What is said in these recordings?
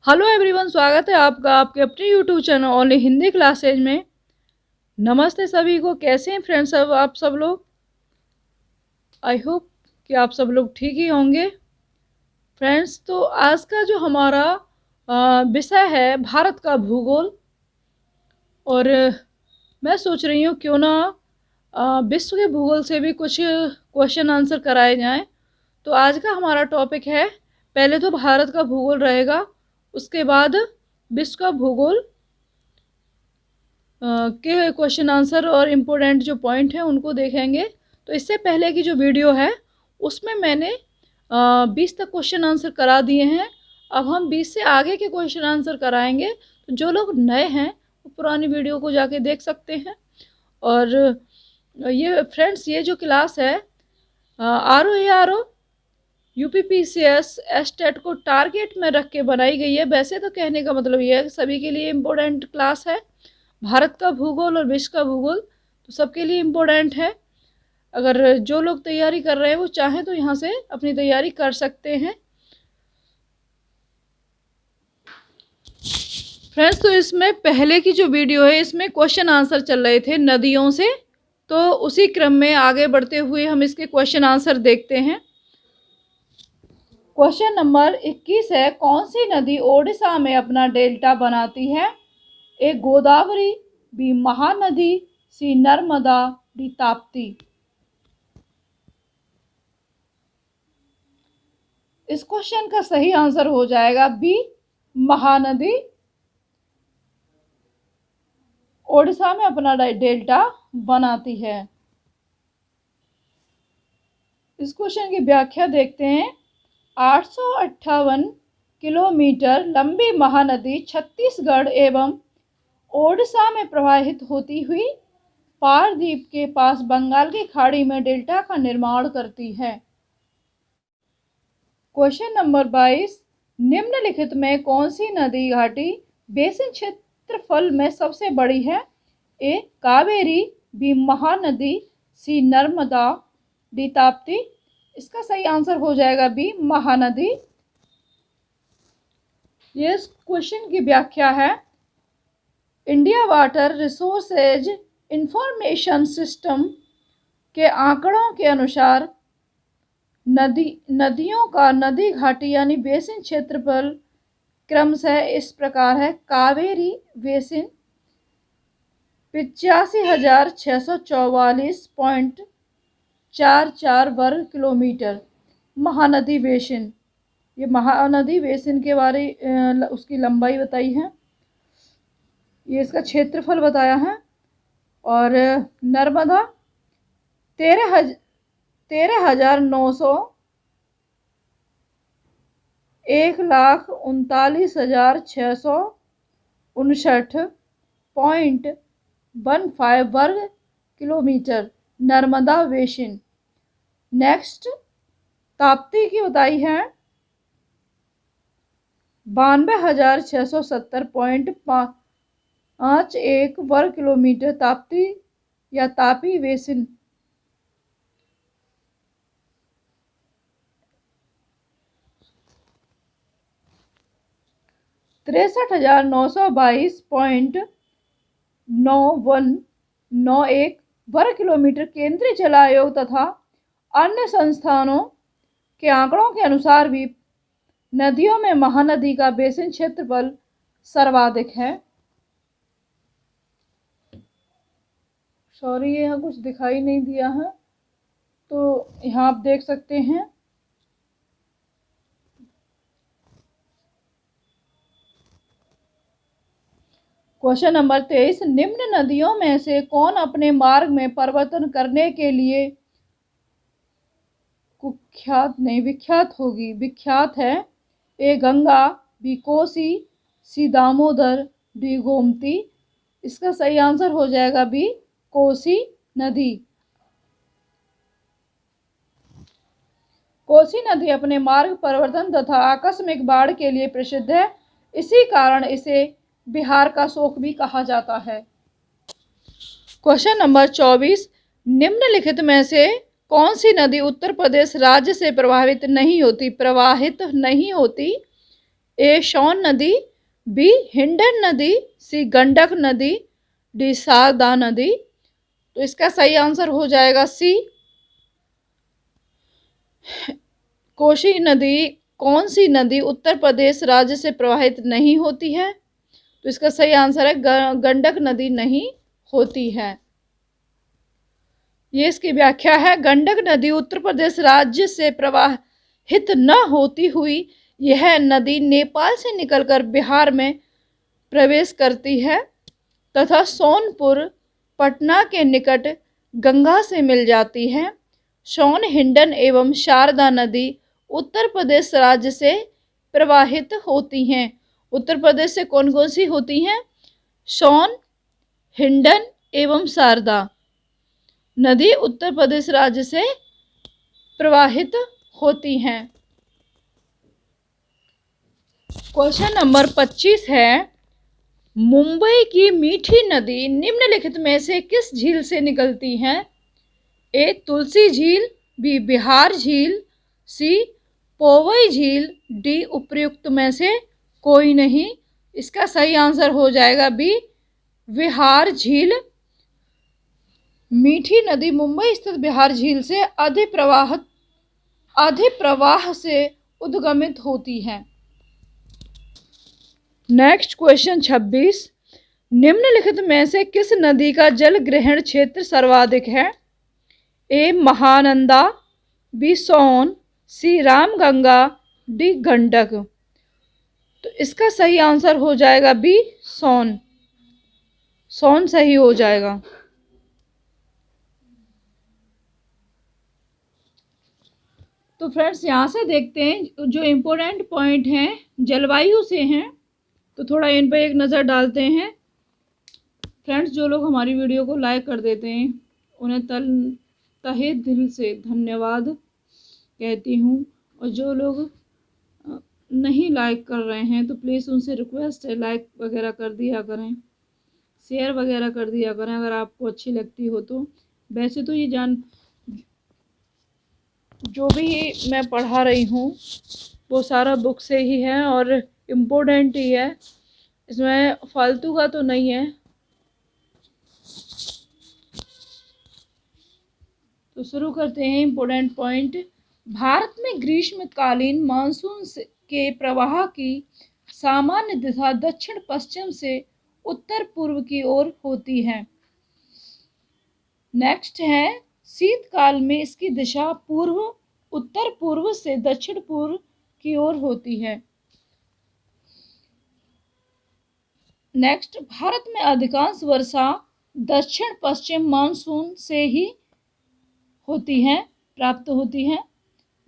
Hello everyone, स्वागत है आपका आपके अपने YouTube channel only Hindi classes में। नमस्ते सभी को। कैसे हैं फ्रेंड्स सब आप सब लोग? आई होप कि आप सब लोग ठीक ही होंगे। फ्रेंड्स, तो आज का जो हमारा विषय है भारत का भूगोल। और मैं सोच रही हूँ क्यों ना विश्व के भूगोल से भी कुछ क्वेश्चन आंसर कराए जाएं। तो आज का हमारा टॉपिक है, पहले तो भारत का भूगोल रहेगा, उसके बाद विश्व का भूगोल के क्वेश्चन आंसर और इम्पोर्टेंट जो पॉइंट हैं उनको देखेंगे। तो इससे पहले की जो वीडियो है उसमें मैंने 20 तक क्वेश्चन आंसर करा दिए हैं। अब हम 20 से आगे के क्वेश्चन आंसर कराएंगे। तो जो लोग नए हैं वो पुरानी वीडियो को जाके देख सकते हैं। और ये फ्रेंड्स, ये जो क्लास है RO UPPCS एस्टेट को टारगेट में रख के बनाई गई है। वैसे तो कहने का मतलब ये है कि सभी के लिए इम्पोर्टेंट क्लास है। भारत का भूगोल और विश्व का भूगोल तो सबके लिए इम्पोर्टेंट है। अगर जो लोग तैयारी कर रहे हैं वो चाहें तो यहाँ से अपनी तैयारी कर सकते हैं। फ्रेंड्स, तो इसमें पहले की जो वीडियो है इसमें क्वेश्चन आंसर चल रहे थे नदियों से, तो उसी क्रम में आगे बढ़ते हुए हम इसके क्वेश्चन आंसर देखते हैं। क्वेश्चन नंबर 21 है, कौन सी नदी ओडिशा में अपना डेल्टा बनाती है? ए गोदावरी, बी महानदी, सी नर्मदा, डी ताप्ती। इस क्वेश्चन का सही आंसर हो जाएगा बी महानदी। ओडिशा में अपना डेल्टा बनाती है। इस क्वेश्चन की व्याख्या देखते हैं। 858 किलोमीटर लंबी महानदी छत्तीसगढ़ एवं ओडिशा में प्रवाहित होती हुई पारदीप के पास बंगाल की खाड़ी में डेल्टा का निर्माण करती है। क्वेश्चन नंबर 22, निम्नलिखित में कौन सी नदी घाटी बेसिन क्षेत्रफल में सबसे बड़ी है? ए कावेरी, बी महानदी, सी नर्मदा, डी ताप्ती। इसका सही आंसर हो जाएगा बी महानदी। ये क्वेश्चन की व्याख्या है। India water resources information system के आंकड़ों के अनुसार नदियों का नदी घाटी यानी बेसिन क्षेत्रफल क्रमशः इस प्रकार है। कावेरी बेसिन 85,644.44 वर्ग किलोमीटर। महानदी बेसिन, ये महानदी बेसिन के बारे उसकी लंबाई बताई है, ये इसका क्षेत्रफल बताया है। और नर्मदा 13,900 1,39,659.15 वर्ग kilometre Narmada basin. Next, Tapti की बताई है 92,670.51 वर्ग किलोमीटर ताप्ती या तापी बेसिन। (63,922.9191 वर्ग किलोमीटर। केंद्रीय जल आयोग तथा अन्य संस्थानों के आंकड़ों के अनुसार भी नदियों में महानदी का बेसिन क्षेत्रफल सर्वाधिक है। सॉरी, यहाँ कुछ दिखाई नहीं दिया है, तो यहाँ आप देख सकते हैं। क्वेश्चन नंबर 23, निम्न नदियों में से कौन अपने मार्ग में परिवर्तन करने के लिए विख्यात होगी? विख्यात है। ए गंगा, बी कोसी, सी दामोदर, डी गोमती। इसका सही आंसर हो जाएगा बी कोसी नदी। कोसी नदी अपने मार्ग परिवर्तन तथा आकस्मिक बाढ़ के लिए प्रसिद्ध है। इसी कारण इसे बिहार का शोक भी कहा जाता है। क्वेश्चन नंबर 24, निम्नलिखित में से कौन सी नदी उत्तर प्रदेश राज्य से प्रवाहित नहीं होती? ए शॉन नदी, बी हिंडन नदी, सी गंडक नदी, डी शारदा नदी। तो इसका सही आंसर हो जाएगा सी कोसी नदी। कौन सी नदी उत्तर प्रदेश राज्य से प्रवाहित नहीं होती है? तो इसका सही आंसर है गंडक नदी नहीं होती है। ये इसकी व्याख्या है, गंडक नदी उत्तर प्रदेश राज्य से प्रवाहित न होती हुई यह नदी नेपाल से निकलकर बिहार में प्रवेश करती है तथा सोनपुर पटना के निकट गंगा से मिल जाती है। सोन, हिंडन एवं शारदा नदी उत्तर प्रदेश राज्य से प्रवाहित होती हैं। उत्तर प्रदेश से कौन कौन सी होती हैं? सोन, हिंडन एवं शारदा नदी उत्तर प्रदेश राज्य से प्रवाहित होती हैं। क्वेश्चन नंबर 25 है, मुंबई की मीठी नदी निम्नलिखित में से किस झील से निकलती है? ए तुलसी झील, बी बिहार झील, सी पोवई झील, डी उपर्युक्त में से कोई नहीं। इसका सही आंसर हो जाएगा बी बिहार झील। मीठी नदी मुंबई स्थित बिहार झील से अधिप्रवाह से उद्गमित होती है। नेक्स्ट क्वेश्चन 26, निम्नलिखित में से किस नदी का जल ग्रहण क्षेत्र सर्वाधिक है? ए महानंदा, बी सोन, सी रामगंगा, डी गंडक। तो इसका सही आंसर हो जाएगा बी सोन। सोन सही हो जाएगा। तो फ्रेंड्स यहाँ से देखते हैं जो इम्पोर्टेंट पॉइंट हैं जलवायु से हैं, तो थोड़ा इन पर एक नज़र डालते हैं। फ्रेंड्स, जो लोग हमारी वीडियो को लाइक कर देते हैं उन्हें तहे दिल से धन्यवाद कहती हूँ, और जो लोग नहीं लाइक कर रहे हैं तो प्लीज़ उनसे रिक्वेस्ट है लाइक वगैरह कर दिया करें, शेयर वगैरह कर दिया करें अगर आपको अच्छी लगती हो तो। वैसे तो ये जो भी मैं पढ़ा रही हूँ वो सारा बुक से ही है और इम्पोर्टेंट ही है, इसमें फालतू का तो नहीं है। तो शुरू करते हैं इम्पोर्टेंट पॉइंट। भारत में ग्रीष्मकालीन मानसून के प्रवाह की सामान्य दिशा दक्षिण पश्चिम से उत्तर पूर्व की ओर होती है। नेक्स्ट है, शीतकाल में इसकी दिशा उत्तर पूर्व से दक्षिण पूर्व की ओर होती है। नेक्स्ट, भारत में अधिकांश वर्षा दक्षिण पश्चिम मानसून से ही प्राप्त होती है।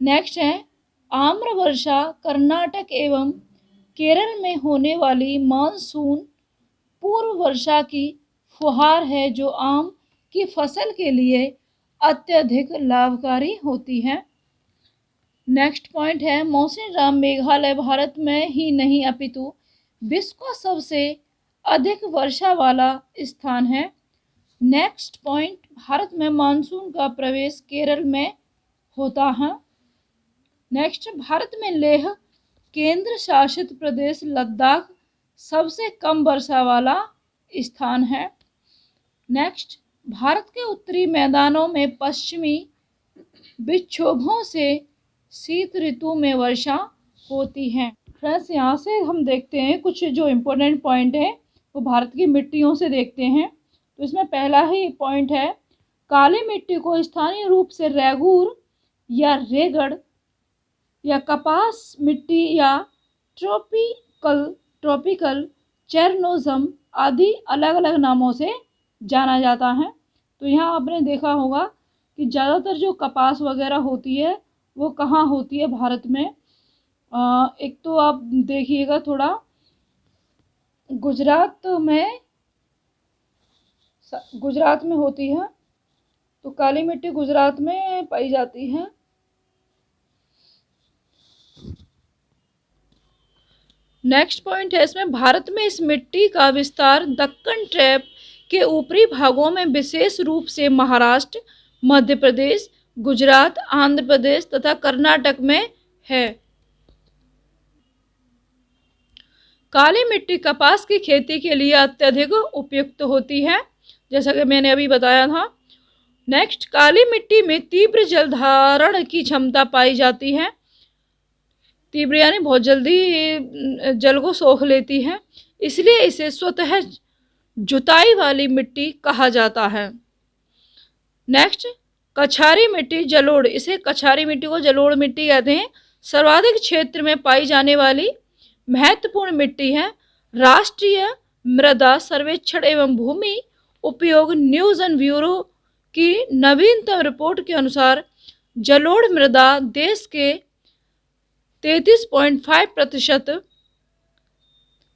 नेक्स्ट है, आम्र वर्षा कर्नाटक एवं केरल में होने वाली मानसून पूर्व वर्षा की फुहार है जो आम की फसल के लिए अत्यधिक लाभकारी होती है। नेक्स्ट पॉइंट है, मौसिनराम मेघालय भारत में ही नहीं अपितु विश्व का सबसे अधिक वर्षा वाला स्थान है। नेक्स्ट पॉइंट, भारत में मानसून का प्रवेश केरल में होता है। नेक्स्ट, भारत में लेह केंद्र शासित प्रदेश लद्दाख सबसे कम वर्षा वाला स्थान है। नेक्स्ट, भारत के उत्तरी मैदानों में पश्चिमी विक्षोभों से शीत ऋतु में वर्षा होती है। फ्रेंड्स, यहाँ से हम देखते हैं कुछ जो इम्पोर्टेंट पॉइंट है वो भारत की मिट्टियों से देखते हैं। तो इसमें पहला ही पॉइंट है, काली मिट्टी को स्थानीय रूप से रेगूर या रेगड़ या कपास मिट्टी या ट्रॉपिकल चेरनोजम आदि अलग अलग नामों से जाना जाता है। तो यहाँ आपने देखा होगा कि ज़्यादातर जो कपास वगैरह होती है वो कहाँ होती है भारत में। एक तो आप देखिएगा थोड़ा गुजरात में होती है, तो काली मिट्टी गुजरात में पाई जाती है। नेक्स्ट पॉइंट है इसमें, भारत में इस मिट्टी का विस्तार दक्कन ट्रैप के ऊपरी भागों में विशेष रूप से महाराष्ट्र, मध्य प्रदेश, गुजरात, आंध्र प्रदेश तथा कर्नाटक में है। काली मिट्टी कपास की खेती के लिए अत्यधिक उपयुक्त होती है, जैसा कि मैंने अभी बताया था। नेक्स्ट, काली मिट्टी में तीव्र जल धारण की क्षमता पाई जाती है। तीव्र यानी बहुत जल्दी जल को सोख लेती है, इसलिए इसे स्वतः जुताई वाली मिट्टी कहा जाता है। नेक्स्ट, कछारी मिट्टी जलोढ़, इसे कछारी मिट्टी को जलोढ़ मिट्टी कहते हैं, सर्वाधिक क्षेत्र में पाई जाने वाली महत्वपूर्ण मिट्टी है। राष्ट्रीय मृदा सर्वेक्षण एवं भूमि उपयोग न्यूज़ एंड ब्यूरो की नवीनतम रिपोर्ट के अनुसार जलोढ़ मृदा देश के 33.5%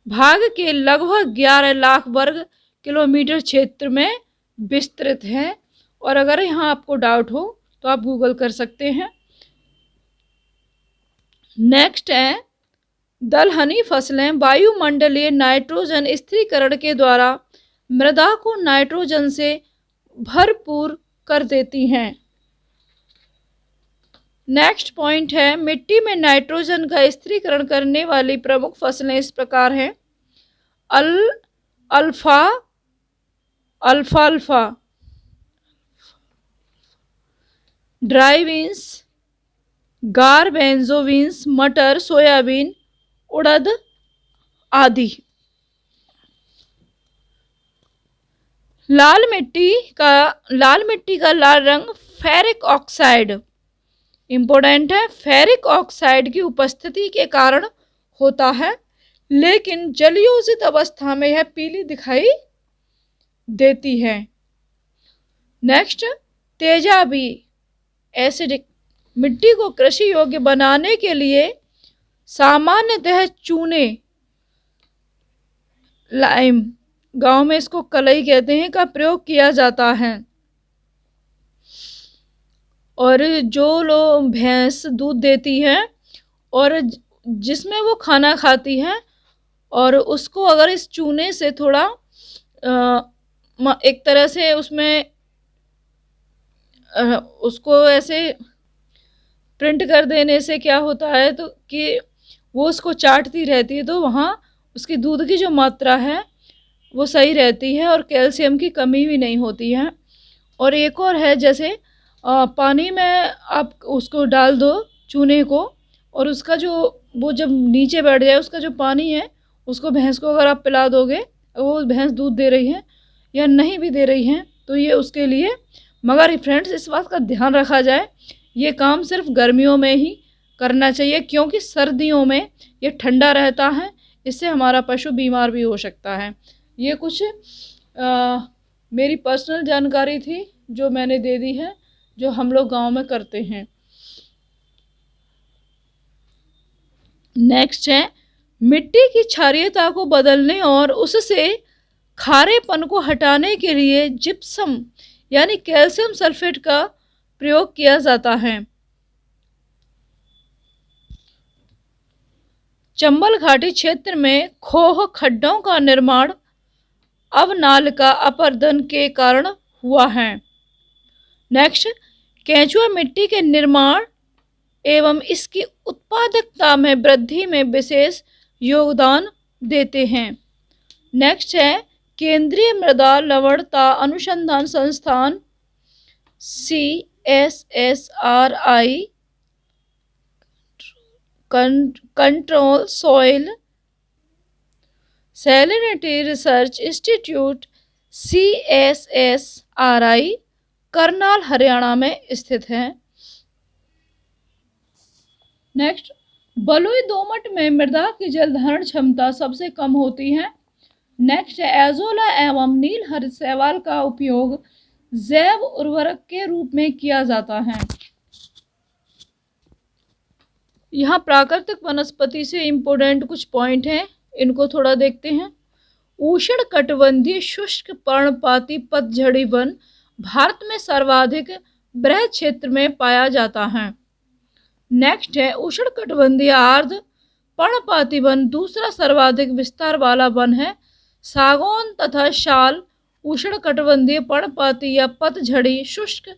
भाग के लगभग 11 लाख वर्ग किलोमीटर क्षेत्र में विस्तृत है। और अगर यहाँ आपको डाउट हो तो आप गूगल कर सकते हैं। नेक्स्ट है, दलहनी फसलें वायुमंडलीय नाइट्रोजन स्थिरीकरण के द्वारा मृदा को नाइट्रोजन से भरपूर कर देती हैं। नेक्स्ट पॉइंट है, मिट्टी में नाइट्रोजन का स्थिरीकरण करने वाली प्रमुख फसलें इस प्रकार हैं। अल्फाल्फा, ड्राई बीन्स, गारबेंजो बीन्स, मटर, सोयाबीन, उड़द आदि। लाल मिट्टी का लाल रंग फेरिक ऑक्साइड, इंपॉर्टेंट है, फेरिक ऑक्साइड की उपस्थिति के कारण होता है, लेकिन जलयोजित अवस्था में यह पीली दिखाई देती है। नेक्स्ट, तेजाबी एसिडिक, मिट्टी को कृषि योग्य बनाने के लिए सामान्यतः चूने, लाइम, गांव में इसको कलई कहते हैं, का प्रयोग किया जाता है। और जो लोग भैंस दूध देती है और जिसमें वो खाना खाती है, और उसको अगर इस चूने से थोड़ा एक तरह से उसमें उसको ऐसे प्रिंट कर देने से क्या होता है, तो कि वो उसको चाटती रहती है, तो वहाँ उसकी दूध की जो मात्रा है वो सही रहती है और कैल्शियम की कमी भी नहीं होती है। और एक और है, जैसे पानी में आप उसको डाल दो चूने को, और उसका जो वो जब नीचे बैठ जाए उसका जो पानी है उसको भैंस को अगर आप पिला दोगे, वो भैंस दूध दे रही है या नहीं भी दे रही है, तो ये उसके लिए। मगर फ्रेंड्स, इस बात का ध्यान रखा जाए, ये काम सिर्फ गर्मियों में ही करना चाहिए, क्योंकि सर्दियों में ये ठंडा रहता है, इससे हमारा पशु बीमार भी हो सकता है। ये कुछ मेरी पर्सनल जानकारी थी जो मैंने दे दी है, जो हम लोग गांव में करते हैं। नेक्स्ट है, मिट्टी की क्षारीयता को बदलने और उससे खारेपन को हटाने के लिए जिप्सम यानी कैल्शियम सल्फेट का प्रयोग किया जाता है। चंबल घाटी क्षेत्र में खोह खड्डों का निर्माण अवनालिका अपरदन के कारण हुआ है। नेक्स्ट, केंचुआ मिट्टी के निर्माण एवं इसकी उत्पादकता में वृद्धि में विशेष योगदान देते हैं। नेक्स्ट है, केंद्रीय मृदा लवणता अनुसंधान संस्थान CSSRI control soil salinity research institute CSSRI Karnal Haryana में स्थित है। नेक्स्ट, बलुई दोमट में मृदा की जल धारण क्षमता सबसे कम होती है। नेक्स्ट, एजोला एवं नील हरित शैवाल का उपयोग जैव उर्वरक के रूप में किया जाता है। यहाँ प्राकृतिक वनस्पति से इम्पोर्टेंट कुछ पॉइंट हैं, इनको थोड़ा देखते हैं। उष्ण कटिबंधीय शुष्क पर्णपाती पतझड़ी वन भारत में सर्वाधिक बृहद क्षेत्र में पाया जाता है। नेक्स्ट है, उष्ण कटिबंधीय आर्द्र पर्णपाती वन दूसरा सर्वाधिक विस्तार वाला वन है। सागौन तथा शाल उष्ण कटिबंधीय पर्णपाती या पतझड़ी शुष्क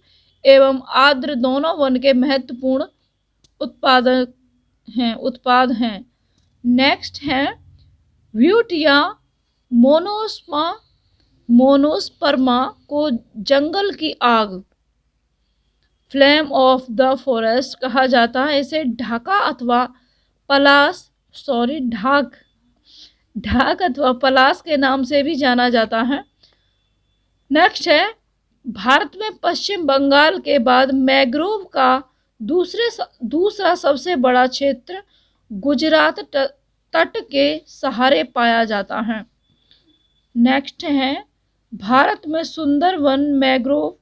एवं आर्द्र दोनों वन के महत्वपूर्ण उत्पाद हैं। नेक्स्ट है, व्यूट या मोनोस्पर्मा को जंगल की आग, फ्लेम ऑफ द फॉरेस्ट कहा जाता है। इसे ढाका अथवा ढाक अथवा पलास के नाम से भी जाना जाता है। नेक्स्ट है, भारत में पश्चिम बंगाल के बाद मैंग्रोव का दूसरा सबसे बड़ा क्षेत्र गुजरात तट के सहारे पाया जाता है। नेक्स्ट है, भारत में सुंदरवन मैंग्रोव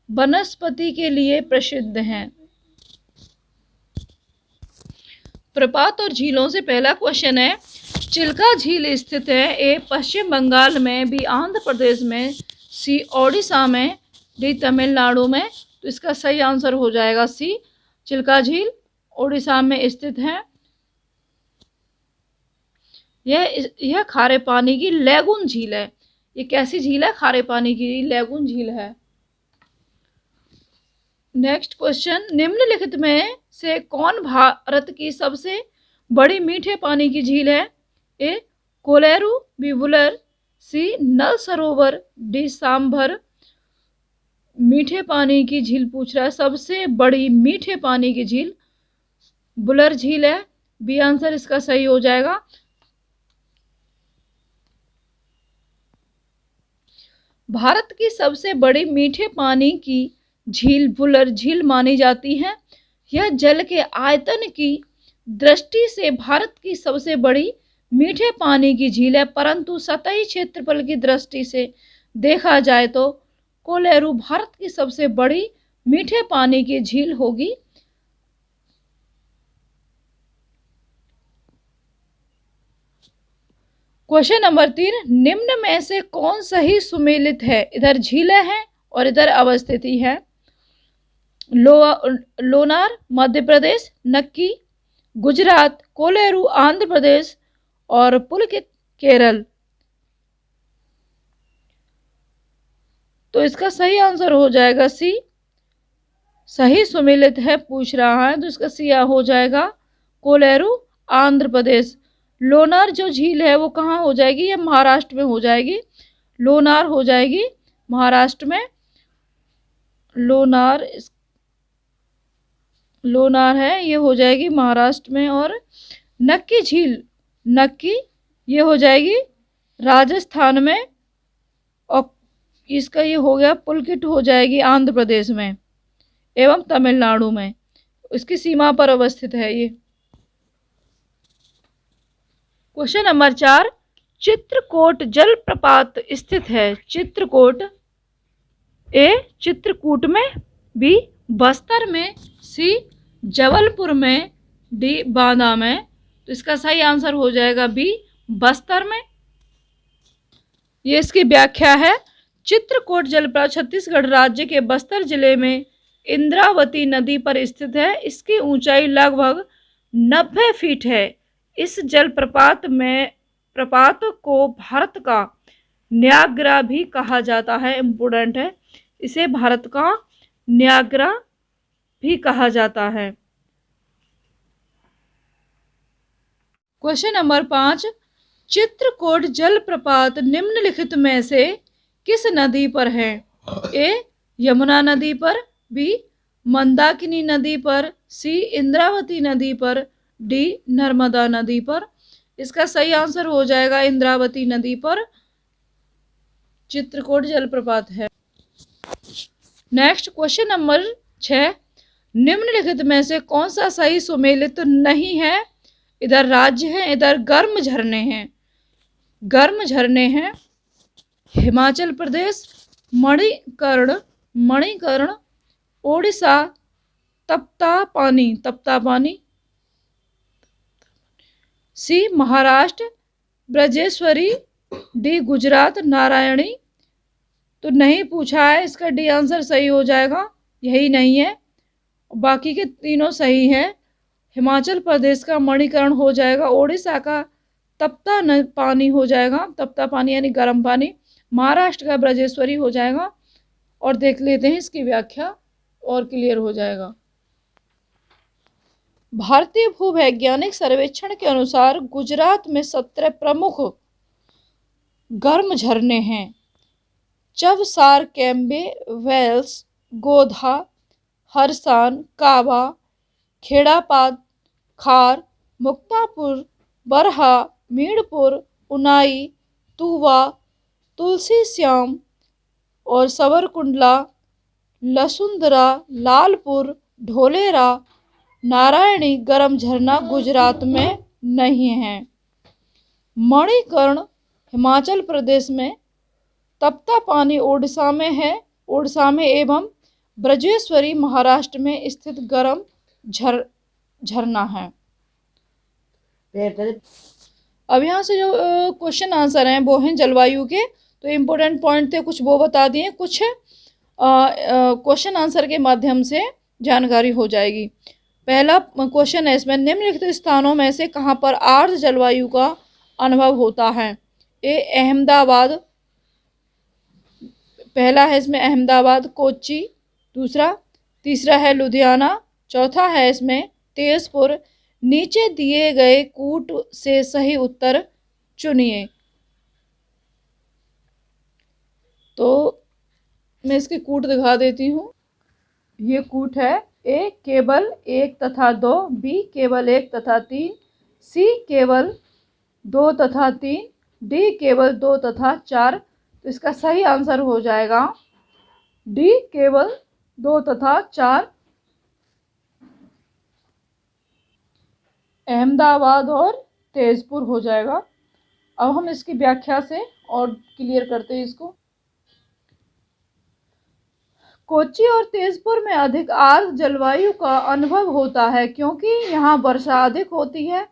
वनस्पति के लिए प्रसिद्ध हैं। प्रपात और झीलों से पहला क्वेश्चन है, चिल्का झील स्थित है। ए पश्चिम बंगाल में, बी आंध्र प्रदेश में, सी ओडिशा में, डी तमिलनाडु में। तो इसका सही आंसर हो जाएगा सी, चिल्का झील ओडिशा में स्थित है। यह खारे पानी की लैगून झील है। ये कैसी झील है? खारे पानी की लैगून झील है। नेक्स्ट क्वेश्चन, निम्नलिखित में से कौन भारत की सबसे बड़ी मीठे पानी की झील है? ए कोलेरू, बी वुलर, सी नल सरोवर, डी सांभर। मीठे पानी की झील पूछ रहा है। सबसे बड़ी मीठे पानी की झील वुलर झील है। बी आंसर इसका सही हो जाएगा। भारत की सबसे बड़ी मीठे पानी की झील वुलर झील मानी जाती है। यह जल के आयतन की दृष्टि से भारत की सबसे बड़ी मीठे पानी की झील है, परंतु सतही क्षेत्रफल की दृष्टि से देखा जाए तो कोलेरू भारत की सबसे बड़ी मीठे पानी की झील होगी। क्वेश्चन नंबर 3, निम्न में से कौन सही सुमेलित है? इधर झीलें हैं और इधर अवस्थिति है। लोनार मध्य प्रदेश, नक्की गुजरात, कोलेरू आंध्र प्रदेश और पुलकित केरल। तो इसका सही आंसर हो जाएगा सी, सही सुमेलित है पूछ रहा है तो इसका सी हो जाएगा, कोलेरू आंध्र प्रदेश। लोनार जो झील है वो कहाँ हो जाएगी? ये महाराष्ट्र में हो जाएगी। लोनार हो जाएगी महाराष्ट्र में। लोनार है, ये हो जाएगी महाराष्ट्र में। और नक्की झील, नक्की ये हो जाएगी राजस्थान में। और इसका ये हो गया पुलकित हो जाएगी आंध्र प्रदेश में एवं तमिलनाडु में। इसकी सीमा पर अवस्थित है ये। क्वेश्चन नंबर 4, चित्रकूट जलप्रपात स्थित है। चित्रकूट, ए चित्रकूट में, बी बस्तर में, सी जबलपुर में, डी बांदा में। तो इसका सही आंसर हो जाएगा बी, बस्तर में। ये इसकी व्याख्या है। चित्रकूट जलप्रपात छत्तीसगढ़ राज्य के बस्तर जिले में इंद्रावती नदी पर स्थित है। इसकी ऊंचाई लगभग 90 फीट है। इस जलप्रपात को भारत का न्यागरा भी कहा जाता है। इम्पोर्टेंट है, इसे भारत का न्यागरा भी कहा जाता है। क्वेश्चन नंबर 5, चित्रकूट जलप्रपात निम्नलिखित में से किस नदी पर है? ए यमुना नदी पर, बी मंदाकिनी नदी पर, सी इंद्रावती नदी पर, डी नर्मदा नदी पर। इसका सही आंसर हो जाएगा इंद्रावती नदी पर चित्रकूट जलप्रपात है। नेक्स्ट क्वेश्चन नंबर 6, निम्नलिखित में से कौन सा सही सुमेलित नहीं है? इधर राज्य है, इधर गर्म झरने हैं। गर्म झरने हैं हिमाचल प्रदेश, मणिकर्ण, ओडिशा, तप्ता पानी, सी महाराष्ट्र ब्रजेश्वरी, डी गुजरात नारायणी। तो नहीं पूछा है, इसका डी आंसर सही हो जाएगा, यही नहीं है। बाकी के तीनों सही हैं। हिमाचल प्रदेश का मणिकर्ण हो जाएगा, ओडिशा का तप्ता पानी हो जाएगा, तप्ता पानी यानी गर्म पानी, महाराष्ट्र का ब्रजेश्वरी हो जाएगा। और देख लेते हैं इसकी व्याख्या और क्लियर हो जाएगा। भारतीय भूवैज्ञानिक सर्वेक्षण के अनुसार गुजरात में 17 प्रमुख गर्म झरने हैं। चवसार, कैम्बे, वेल्स, गोधा, हरसान, काबा, खेड़ापाद, खार, मुक्तापुर, बरहा, मीणपुर, उनाई, तुवा, तुलसी श्याम और सवरकुंडला, लसुंदरा, लालपुर, ढोलेरा, नारायणी गर्म झरना गुजरात में नहीं है। मणिकर्ण हिमाचल प्रदेश में, तपता पानी ओडिशा में है, ओडिशा में एवं ब्रजेश्वरी महाराष्ट्र में स्थित गर्म झरना है। अब यहाँ से जो क्वेश्चन आंसर हैं वो हैं जलवायु के, तो इम्पोर्टेंट पॉइंट थे कुछ वो बता दिए, कुछ क्वेश्चन आंसर के माध्यम से जानकारी हो जाएगी। पहला क्वेश्चन है इसमें, निम्नलिखित स्थानों में से कहाँ पर आर्द्र जलवायु का अनुभव होता है? ए अहमदाबाद, पहला है इसमें अहमदाबाद, कोच्चि, दूसरा, तीसरा है लुधियाना, चौथा है इसमें तेजपुर। नीचे दिए गए कूट से सही उत्तर चुनिए। तो मैं इसके कूट दिखा देती हूँ। ये कूट है, ए केवल 1 तथा 2, बी केवल 1 तथा 3, सी केवल 2 तथा 3, डी केवल 2 तथा 4। तो इसका सही आंसर हो जाएगा डी केवल 2 तथा 4, अहमदाबाद और तेजपुर हो जाएगा। अब हम इसकी व्याख्या से और क्लियर करते हैं इसको। कोच्चि और तेजपुर में अधिक आर्द्र जलवायु का अनुभव होता है क्योंकि यहाँ वर्षा अधिक होती है।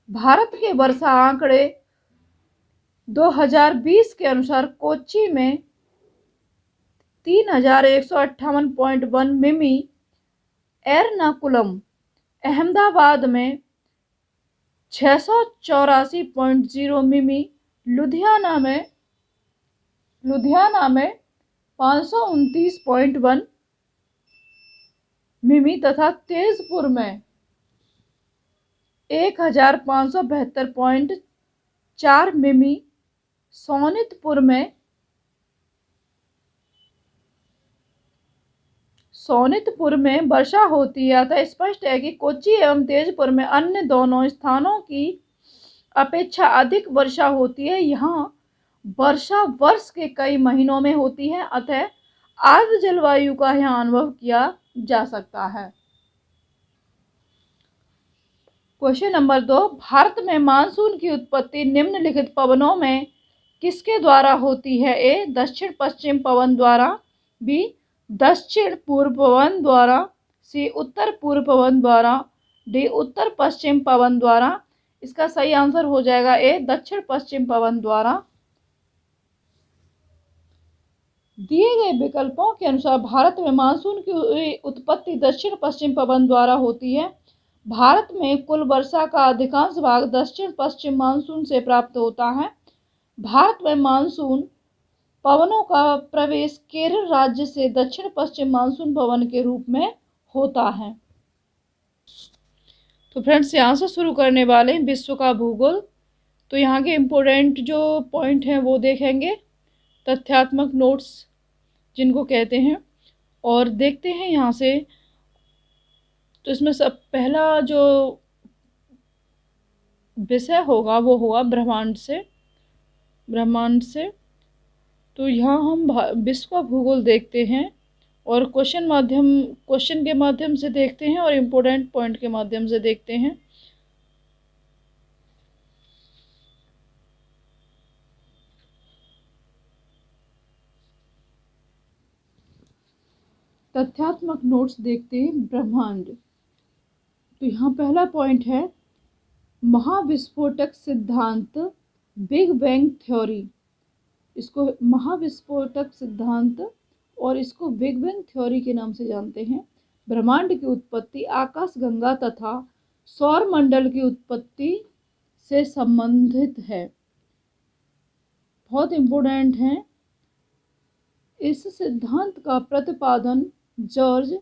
भारत के वर्षा आंकड़े 2020 के अनुसार कोच्चि में 3158.1 मिमी, एर्नाकुलम अहमदाबाद में 684.0 मिमी, लुधियाना में 529.1 मिमी तथा तेजपुर में 1572.4 मिमी, सोनितपुर में वर्षा होती है। अतः स्पष्ट है कि कोच्चि एवं तेजपुर में अन्य दोनों स्थानों की अपेक्षा अधिक वर्षा होती है। यहाँ वर्षा वर्ष के कई महीनों में होती है, अतः आर्द्र जलवायु का यहाँ अनुभव किया जा सकता है। क्वेश्चन नंबर 2, भारत में मानसून की उत्पत्ति निम्नलिखित पवनों में किसके द्वारा होती है? ए दक्षिण पश्चिम पवन द्वारा, बी दक्षिण पूर्व पवन द्वारा, सी उत्तर पूर्व पवन द्वारा, डी उत्तर पश्चिम पवन द्वारा। इसका सही आंसर हो जाएगा ए दक्षिण पश्चिम पवन द्वारा। दिए गए विकल्पों के अनुसार भारत में मानसून की उत्पत्ति दक्षिण पश्चिम पवन द्वारा होती है। भारत में कुल वर्षा का अधिकांश भाग दक्षिण पश्चिम मानसून से प्राप्त होता है। भारत में मानसून पवनों का प्रवेश केरल राज्य से दक्षिण पश्चिम मानसून पवन के रूप में होता है। तो फ्रेंड्स, यहाँ से शुरू करने वाले हैं विश्व का भूगोल। तो यहाँ के इम्पोर्टेंट जो पॉइंट हैं वो देखेंगे, तथ्यात्मक नोट्स जिनको कहते हैं, और देखते हैं यहाँ से। तो इसमें सब पहला जो विषय होगा वो होगा ब्रह्मांड से। तो यहाँ हम विश्व का भूगोल देखते हैं और क्वेश्चन के माध्यम से देखते हैं और इम्पोर्टेंट पॉइंट के माध्यम से देखते हैं। तथ्यात्मक नोट्स देखते हैं ब्रह्मांड। तो यहाँ पहला पॉइंट है महाविस्फोटक सिद्धांत, बिग बैंग थ्योरी। इसको महाविस्फोटक सिद्धांत और इसको बिग बैंग थ्योरी के नाम से जानते हैं। ब्रह्मांड की उत्पत्ति आकाशगंगा तथा सौरमंडल की उत्पत्ति से संबंधित है। बहुत इम्पोर्टेंट है। इस सिद्धांत का प्रतिपादन जॉर्ज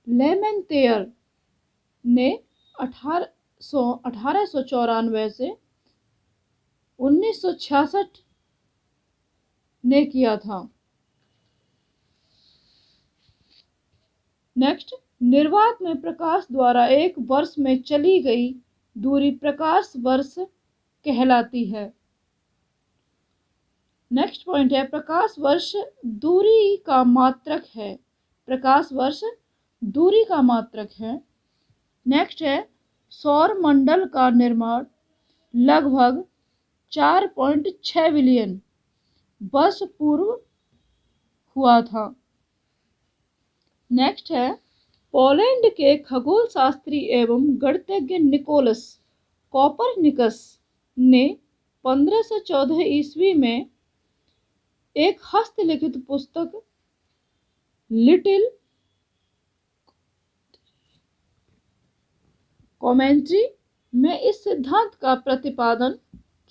लेमेंतेयर ने 1894 से 1966 ने किया था। नेक्स्ट, निर्वात में प्रकाश द्वारा एक वर्ष में चली गई दूरी प्रकाश वर्ष कहलाती है। नेक्स्ट पॉइंट है, प्रकाश वर्ष दूरी का मात्रक है। प्रकाश वर्ष दूरी का मात्रक है। नेक्स्ट है, सौर मंडल का निर्माण लगभग 4.6 बिलियन वर्ष पूर्व हुआ था। नेक्स्ट है, पोलैंड के खगोल शास्त्री एवं गणितज्ञ निकोलस कोपरनिकस ने 1514 ईस्वी में एक हस्तलिखित पुस्तक लिटिल कॉमेंट्री में इस सिद्धांत का प्रतिपादन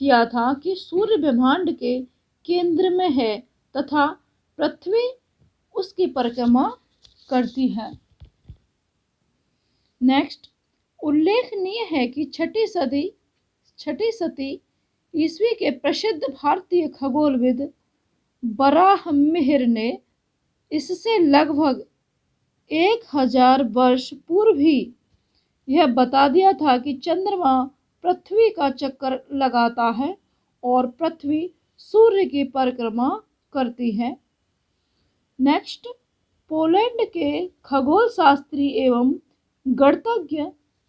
किया था कि सूर्य ब्रह्मांड के केंद्र में है तथा पृथ्वी उसकी परिक्रमा करती है। नेक्स्ट, उल्लेखनीय है कि छठी सदी ईस्वी के प्रसिद्ध भारतीय खगोलविद बराहमिहिर ने इससे लगभग 1000 वर्ष पूर्व ही यह बता दिया था कि चंद्रमा पृथ्वी का चक्कर लगाता है और पृथ्वी सूर्य की परिक्रमा करती है। नेक्स्ट, पोलैंड के खगोल शास्त्री एवं गणितज्ञ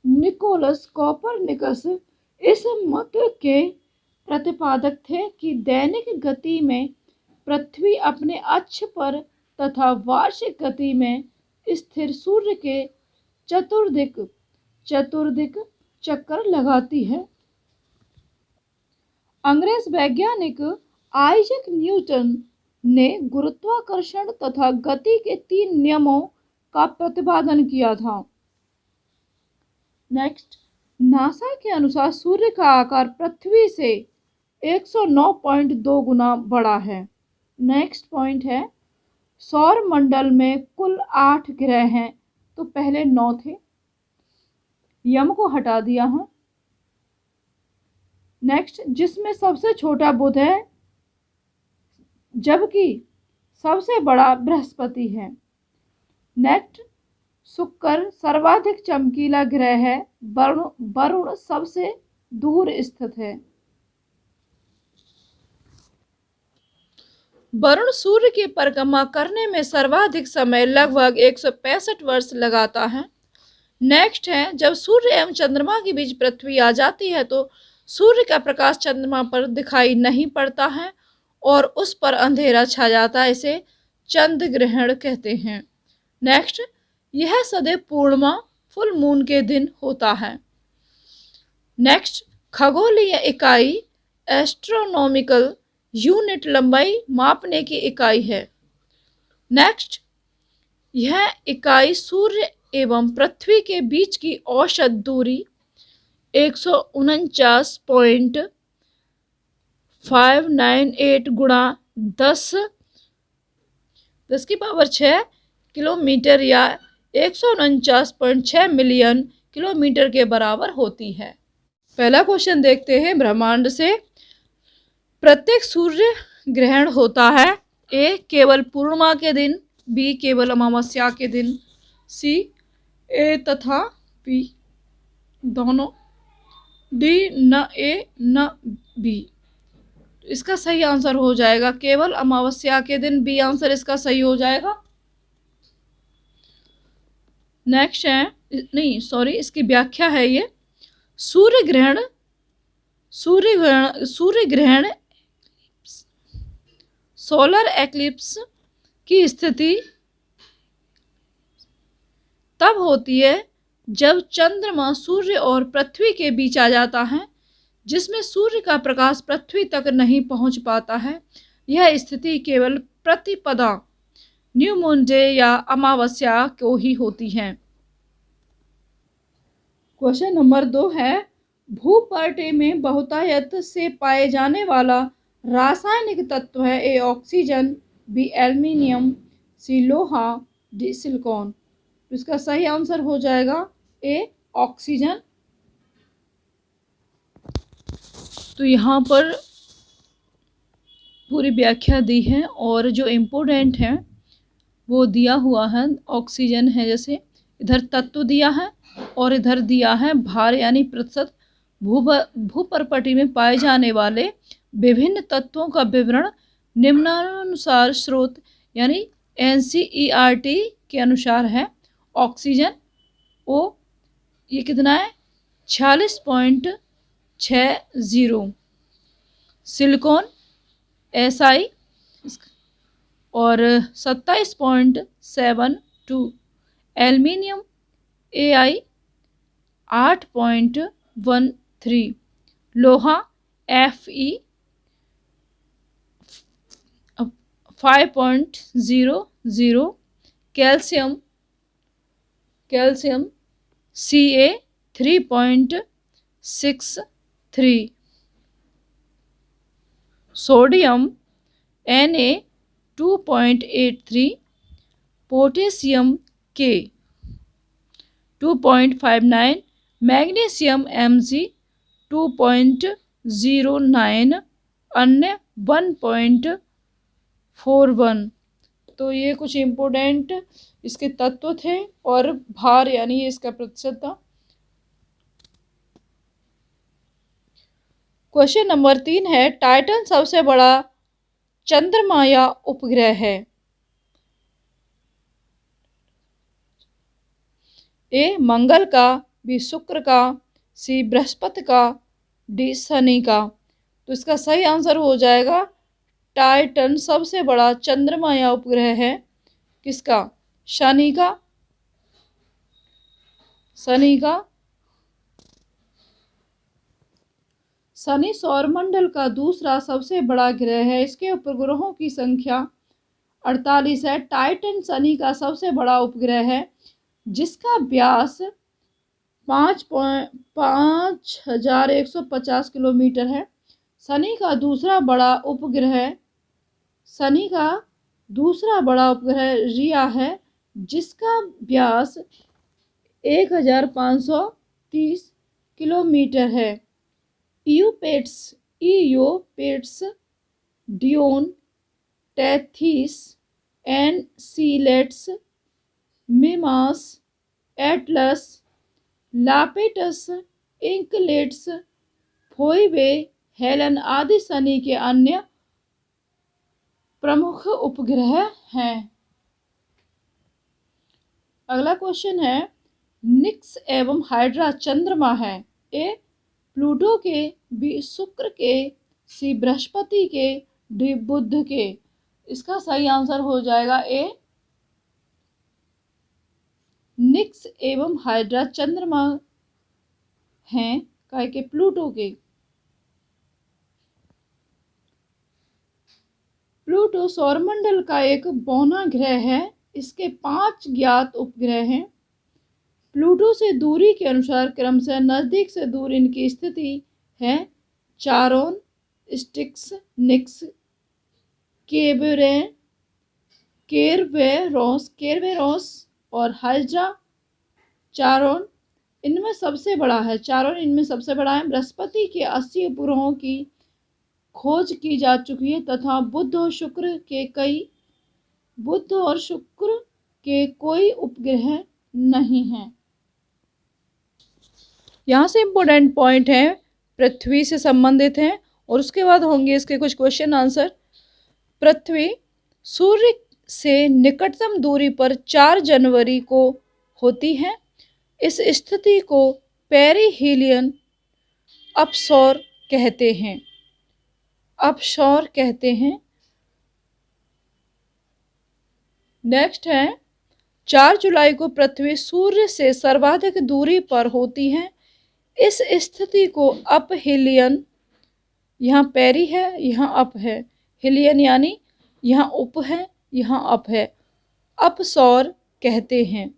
निकोलस कोपरनिकस इस मत के प्रतिपादक थे कि दैनिक गति में पृथ्वी अपने अक्ष पर तथा वार्षिक गति में स्थिर सूर्य के चतुर्दिक चक्कर लगाती है। अंग्रेज वैज्ञानिक आइजैक न्यूटन ने गुरुत्वाकर्षण तथा गति के 3 नियमों का प्रतिपादन किया था। नेक्स्ट, नासा के अनुसार सूर्य का आकार पृथ्वी से 109.2 गुना बड़ा है। नेक्स्ट पॉइंट है, सौर मंडल में कुल 8 ग्रह हैं, तो पहले 9 थे, यम को हटा दिया है। नेक्स्ट, जिसमें सबसे छोटा बुध है जबकि सबसे बड़ा बृहस्पति है। नेक्स्ट, शुक्र सर्वाधिक चमकीला ग्रह है, वरुण सबसे दूर स्थित है। वरुण सूर्य की परिक्रमा करने में सर्वाधिक समय लगभग 165 वर्ष लगाता है। नेक्स्ट है, जब सूर्य एवं चंद्रमा के बीच पृथ्वी आ जाती है तो सूर्य का प्रकाश चंद्रमा पर दिखाई नहीं पड़ता है और उस पर अंधेरा छा जाता है, इसे चंद्र ग्रहण कहते हैं। नेक्स्ट, यह सदैव पूर्णिमा फुल मून के दिन होता है। नेक्स्ट, खगोलीय इकाई एस्ट्रोनॉमिकल यूनिट लंबाई मापने की इकाई है। नेक्स्ट, यह इकाई सूर्य एवं पृथ्वी के बीच की औसत दूरी 149.598 गुणा 10⁶ किलोमीटर या 149.6 मिलियन किलोमीटर के बराबर होती है। पहला क्वेश्चन देखते हैं, ब्रह्मांड से प्रत्येक सूर्य ग्रहण होता है। ए, केवल पूर्णिमा के दिन, बी, केवल अमावस्या के दिन, सी, ए तथा बी दोनों, डी, न ए न बी। इसका सही आंसर हो जाएगा केवल अमावस्या के दिन, बी आंसर इसका सही हो जाएगा। नेक्स्ट है, नहीं सॉरी, इसकी व्याख्या है ये, सूर्य ग्रहण सोलर एक्लिप्स की स्थिति तब होती है जब चंद्रमा सूर्य और पृथ्वी के बीच आ जाता है, जिसमें सूर्य का प्रकाश पृथ्वी तक नहीं पहुंच पाता है। यह स्थिति केवल प्रतिपदा न्यू मून डे या अमावस्या को ही होती है। क्वेश्चन नंबर 2 है, भूपर्टे में बहुतायत से पाए जाने वाला रासायनिक तत्व है। ए, ऑक्सीजन, बी, एल्युमिनियम, सी, लोहा, डी, सिलिकॉन। इसका सही आंसर हो जाएगा ए, ऑक्सीजन। तो यहाँ पर पूरी व्याख्या दी है और जो इम्पोर्टेंट है वो दिया हुआ है। ऑक्सीजन है, जैसे इधर तत्व दिया है और इधर दिया है भार यानी प्रतिशत। भूपर्पटी में पाए जाने वाले विभिन्न तत्वों का विवरण निम्नानुसार स्रोत यानी NCERT के अनुसार है। ऑक्सीजन ओ ये कितना है 46.60, सिलिकॉन SI और 27.72, एल्युमिनियम AI 8.13, लोहा Fe 5.00, calcium Ca 3.63, sodium Na 2.83, potassium K 2.59, magnesium Mg 2.09, अन्य 1.41। तो ये कुछ इम्पोर्टेंट इसके तत्व थे और भार यानी ये इसका प्रतिशत था। क्वेश्चन नंबर 3 है, टाइटन सबसे बड़ा चंद्रमा या उपग्रह है? ए मंगल का, बी शुक्र का, सी बृहस्पति का, डी शनि का। तो इसका सही आंसर हो जाएगा टाइटन सबसे बड़ा चंद्रमा या उपग्रह है किसका? शनि का। शनि सौरमंडल का दूसरा सबसे बड़ा ग्रह है। इसके उपग्रहों की संख्या 48 है। टाइटन शनि का सबसे बड़ा उपग्रह है जिसका व्यास 5,150 किलोमीटर है। शनि का दूसरा बड़ा उपग्रह रिया है जिसका व्यास 1,530 किलोमीटर है। ईओपेट्स, डियोन, टेथिस, एनसीलेट्स, मिमास, एटलस, लापेटस, इंकलेट्स, फोइबे, हेलन आदि शनि के अन्य प्रमुख उपग्रह हैं। अगला क्वेश्चन है, निक्स एवं हाइड्रा चंद्रमा है? ए प्लूटो के, बी शुक्र के, सी बृहस्पति के, डी बुध के। इसका सही आंसर हो जाएगा ए निक्स एवं हाइड्रा चंद्रमा हैं काय के प्लूटो के। प्लूटो सौरमंडल का एक बौना ग्रह है। इसके 5 ज्ञात उपग्रह हैं। प्लूटो से दूरी के अनुसार क्रमशः नजदीक से दूर इनकी स्थिति है चारोन, स्टिक्स, निक्स, केरबेरोस और हाइड्रा। चारोन इनमें सबसे बड़ा है। बृहस्पति के 80 उपग्रहों की खोज की जा चुकी है तथा बुध और शुक्र के कोई उपग्रह नहीं है। यहाँ से इम्पोर्टेंट पॉइंट है पृथ्वी से संबंधित हैं और उसके बाद होंगे इसके कुछ क्वेश्चन आंसर। पृथ्वी सूर्य से निकटतम दूरी पर 4 जनवरी को होती है। इस स्थिति को पेरिहीलियन अपसौर कहते हैं। नेक्स्ट है 4 जुलाई को पृथ्वी सूर्य से सर्वाधिक दूरी पर होती है। इस स्थिति को अपहिलियन, यहाँ पेरी है यहाँ अप है, हिलियन यानी यहाँ उप है यहाँ अप है, अपसौर कहते हैं।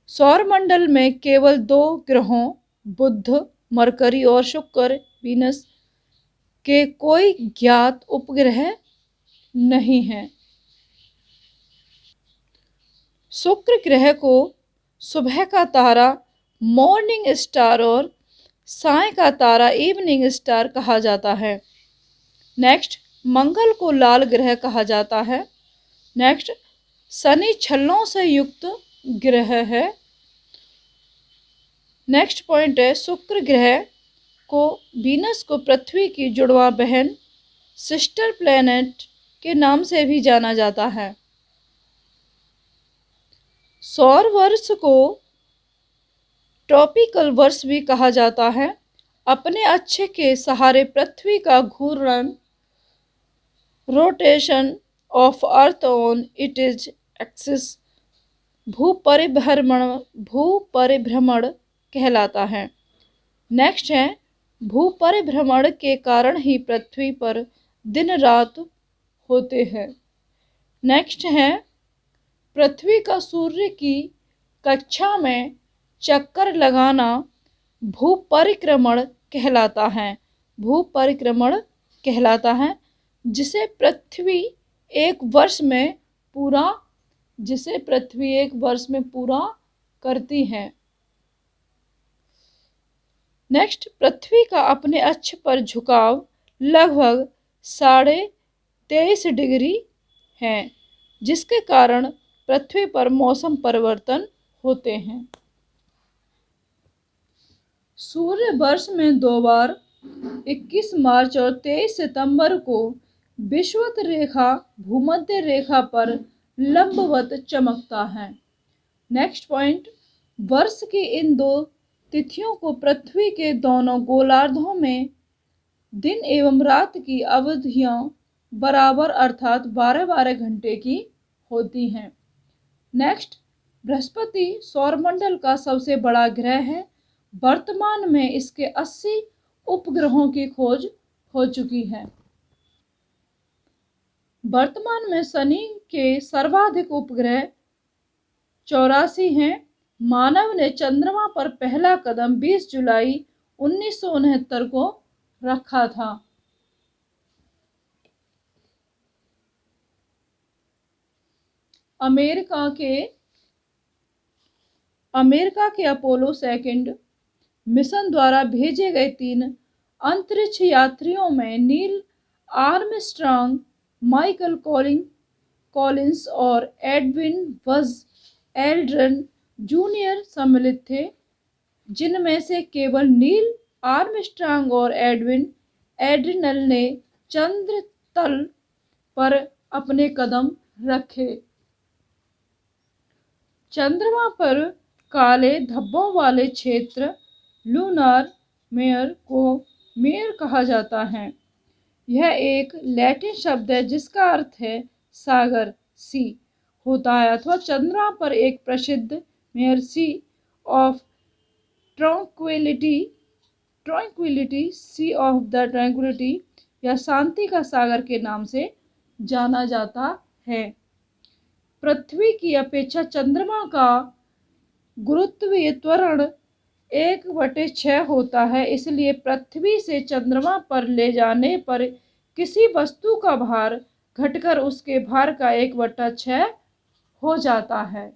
सौरमंडल में केवल 2 ग्रहों बुध, मरकरी और शुक्र वीनस के कोई ज्ञात उपग्रह नहीं है। शुक्र ग्रह को सुबह का तारा मॉर्निंग स्टार और साय का तारा इवनिंग स्टार कहा जाता है। नेक्स्ट, मंगल को लाल ग्रह कहा जाता है। नेक्स्ट, शनि छल्लों से युक्त ग्रह है। नेक्स्ट पॉइंट है, शुक्र ग्रह को वीनस को पृथ्वी की जुड़वा बहन सिस्टर प्लैनेट के नाम से भी जाना जाता है। सौर वर्ष को ट्रॉपिकल वर्ष भी कहा जाता है। अपने अक्ष के सहारे पृथ्वी का घूर्णन rotation of earth on it is axis भूपरिभ्रमण कहलाता है। नेक्स्ट है, भूपरिभ्रमण के कारण ही पृथ्वी पर दिन रात होते हैं। नेक्स्ट है, पृथ्वी का सूर्य की कक्षा में चक्कर लगाना भूपरिक्रमण कहलाता है। भूपरिक्रमण कहलाता है, जिसे पृथ्वी एक वर्ष में पूरा करती है। नेक्स्ट, पृथ्वी का अपने अक्ष पर झुकाव लगभग 23.5 डिग्री है, जिसके कारण पृथ्वी पर मौसम परिवर्तन होते हैं। सूर्य वर्ष में 2 बार 21 मार्च और 23 सितंबर को विषुवत रेखा भूमध्य रेखा पर लंबवत चमकता है। नेक्स्ट पॉइंट, वर्ष की इन 2 तिथियों को पृथ्वी के दोनों गोलार्धों में दिन एवं रात की अवधियां बराबर अर्थात 12-12 घंटे की होती हैं। नेक्स्ट, बृहस्पति सौरमंडल का सबसे बड़ा ग्रह है। वर्तमान में इसके 80 उपग्रहों की खोज हो चुकी है। वर्तमान में शनि के सर्वाधिक उपग्रह 84 हैं। मानव ने चंद्रमा पर पहला कदम 20 जुलाई 1969 को रखा था। अमेरिका के अपोलो 2 मिशन द्वारा भेजे गए 3 अंतरिक्ष यात्रियों में नील आर्मस्ट्रांग, माइकल कॉलिंस और एडविन बज़ एल्ड्रिन जूनियर सम्मिलित थे, जिनमें से केवल नील आर्मस्ट्रांग और एड्रिनल ने चंद्र तल पर अपने कदम रखे। चंद्रमा पर काले धब्बों वाले क्षेत्र लूनार मेयर कहा जाता है। यह एक लैटिन शब्द है जिसका अर्थ है सागर, सी होता है, अथवा चंद्रमा पर एक प्रसिद्ध mare sea of tranquility sea of the tranquility या शांति का सागर के नाम से जाना जाता है। पृथ्वी की अपेक्षा चंद्रमा का गुरुत्वीय त्वरण 1/6 होता है, इसलिए पृथ्वी से चंद्रमा पर ले जाने पर किसी वस्तु का भार घटकर उसके भार का 1/6 हो जाता है।